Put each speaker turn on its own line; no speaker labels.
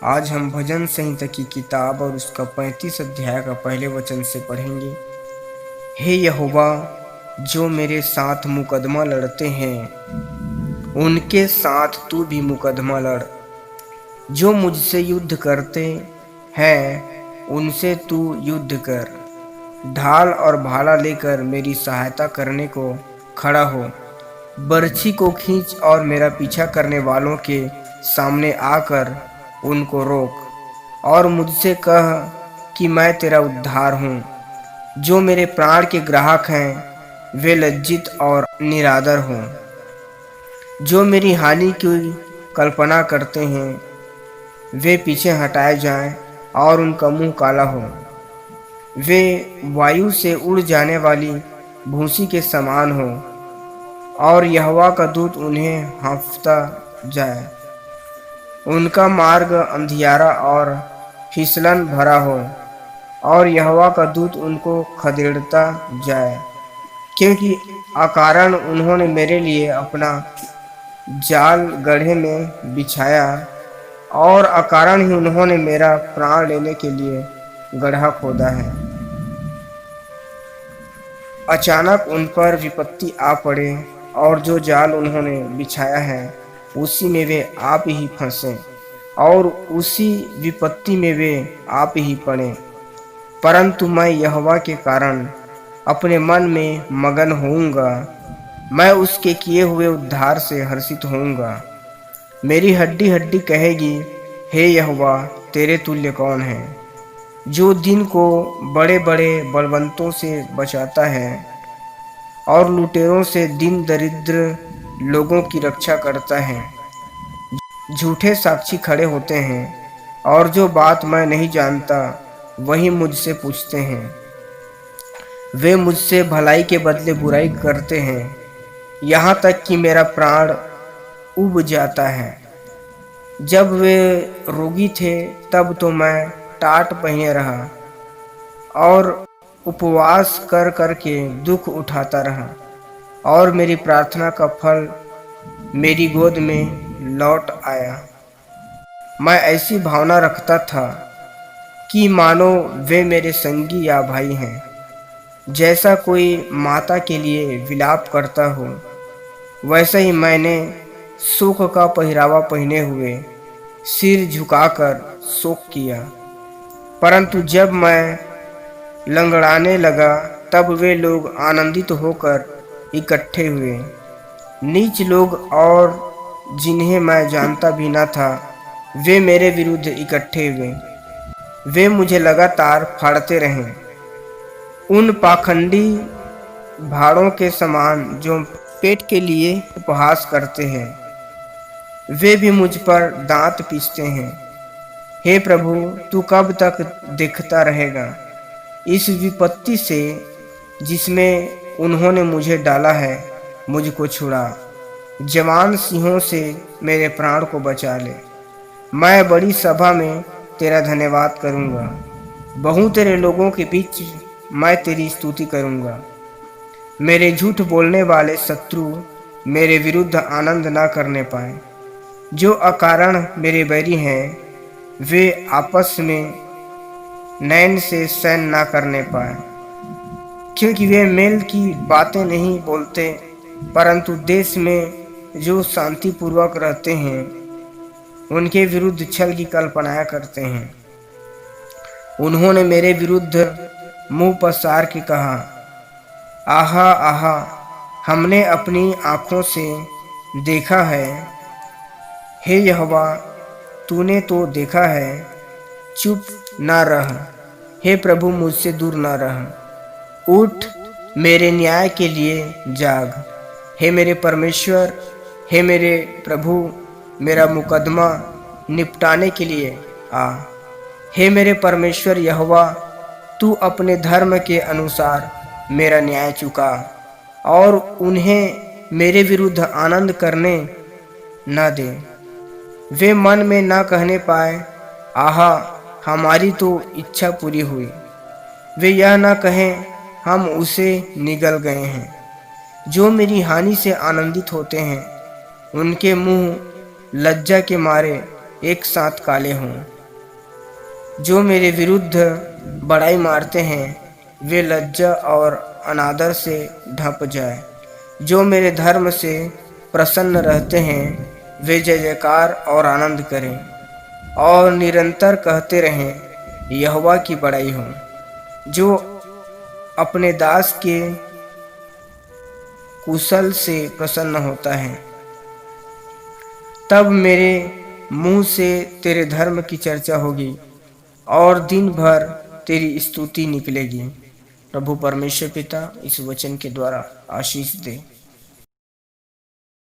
आज हम भजन संहिता की किताब और उसका 35 अध्याय का पहले वचन से पढ़ेंगे। हे यहोवा, जो मेरे साथ मुकदमा लड़ते हैं उनके साथ तू भी मुकदमा लड़। जो मुझसे युद्ध करते हैं उनसे तू युद्ध कर। ढाल और भाला लेकर मेरी सहायता करने को खड़ा हो। बर्छी को खींच और मेरा पीछा करने वालों के सामने आकर उनको रोक और मुझसे कह कि मैं तेरा उद्धार हूँ। जो मेरे प्राण के ग्राहक हैं वे लज्जित और निरादर हों। जो मेरी हानि की कल्पना करते हैं वे पीछे हटाए जाएं और उनका मुंह काला हो। वे वायु से उड़ जाने वाली भूसी के समान हो और यहोवा का दूत उन्हें हाँफता जाए। उनका मार्ग अंधियारा और फिसलन भरा हो और यहोवा का दूत उनको खदेड़ता जाए। क्योंकि अकारण उन्होंने मेरे लिए अपना जाल गड्ढे में बिछाया और अकारण ही उन्होंने मेरा प्राण लेने के लिए गड्ढा खोदा है। अचानक उन पर विपत्ति आ पड़े और जो जाल उन्होंने बिछाया है उसी में वे आप ही फंसे और उसी विपत्ति में वे आप ही पड़े। परंतु मैं यहोवा के कारण अपने मन में मगन होऊंगा। मैं उसके किए हुए उद्धार से हर्षित होऊंगा। मेरी हड्डी हड्डी कहेगी, हे यहोवा, तेरे तुल्य कौन है? जो दिन को बड़े बड़े बलवंतों से बचाता है और लुटेरों से दीन दरिद्र लोगों की रक्षा करता है। झूठे साक्षी खड़े होते हैं और जो बात मैं नहीं जानता वही मुझसे पूछते हैं। वे मुझसे भलाई के बदले बुराई करते हैं, यहाँ तक कि मेरा प्राण उब जाता है। जब वे रोगी थे तब तो मैं टाट पहिए रहा और उपवास कर कर के दुख उठाता रहा और मेरी प्रार्थना का फल मेरी गोद में लौट आया। मैं ऐसी भावना रखता था कि मानो वे मेरे संगी या भाई हैं। जैसा कोई माता के लिए विलाप करता हो वैसा ही मैंने शोक का पहरावा पहने हुए सिर झुकाकर शोक किया। परंतु जब मैं लंगड़ाने लगा तब वे लोग आनंदित होकर इकट्ठे हुए। नीच लोग और जिन्हें मैं जानता भी न था वे मेरे विरुद्ध इकट्ठे हुए। वे मुझे लगातार फाड़ते रहे। उन पाखंडी भाड़ों के समान जो पेट के लिए उपहास करते हैं वे भी मुझ पर दांत पीसते हैं। हे प्रभु, तू कब तक देखता रहेगा? इस विपत्ति से जिसमें उन्होंने मुझे डाला है मुझको छुड़ा। जवान सिंहों से मेरे प्राण को बचा ले। मैं बड़ी सभा में तेरा धन्यवाद करूँगा। बहु तेरे लोगों के बीच मैं तेरी स्तुति करूँगा। मेरे झूठ बोलने वाले शत्रु मेरे विरुद्ध आनंद ना करने पाए। जो अकारण मेरे बैरी हैं वे आपस में नैन से सैन ना करने पाए। क्योंकि वे मेल की बातें नहीं बोलते, परंतु देश में जो शांतिपूर्वक रहते हैं उनके विरुद्ध छल की कल्पनाएं करते हैं। उन्होंने मेरे विरुद्ध मुंह पसार के कहा, आहा आहा, हमने अपनी आँखों से देखा है। हे यहोवा, तूने तो देखा है, चुप ना रह। हे प्रभु, मुझसे दूर ना रह। उठ, मेरे न्याय के लिए जाग। हे मेरे परमेश्वर, हे मेरे प्रभु, मेरा मुकदमा निपटाने के लिए आ। हे मेरे परमेश्वर यहोवा, तू अपने धर्म के अनुसार मेरा न्याय चुका और उन्हें मेरे विरुद्ध आनंद करने न दे। वे मन में न कहने पाए, आहा, हमारी तो इच्छा पूरी हुई। वे यह न कहें, हम उसे निगल गए हैं। जो मेरी हानि से आनंदित होते हैं उनके मुंह लज्जा के मारे एक साथ काले हों। जो मेरे विरुद्ध बड़ाई मारते हैं वे लज्जा और अनादर से ढँप जाए। जो मेरे धर्म से प्रसन्न रहते हैं वे जय जयकार और आनंद करें और निरंतर कहते रहें, यहोवा की बड़ाई हो। जो अपने दास के कुशल से प्रसन्न होता है, तब मेरे मुंह से तेरे धर्म की चर्चा होगी और दिन भर तेरी स्तुति निकलेगी। प्रभु परमेश्वर पिता इस वचन के द्वारा आशीष दे।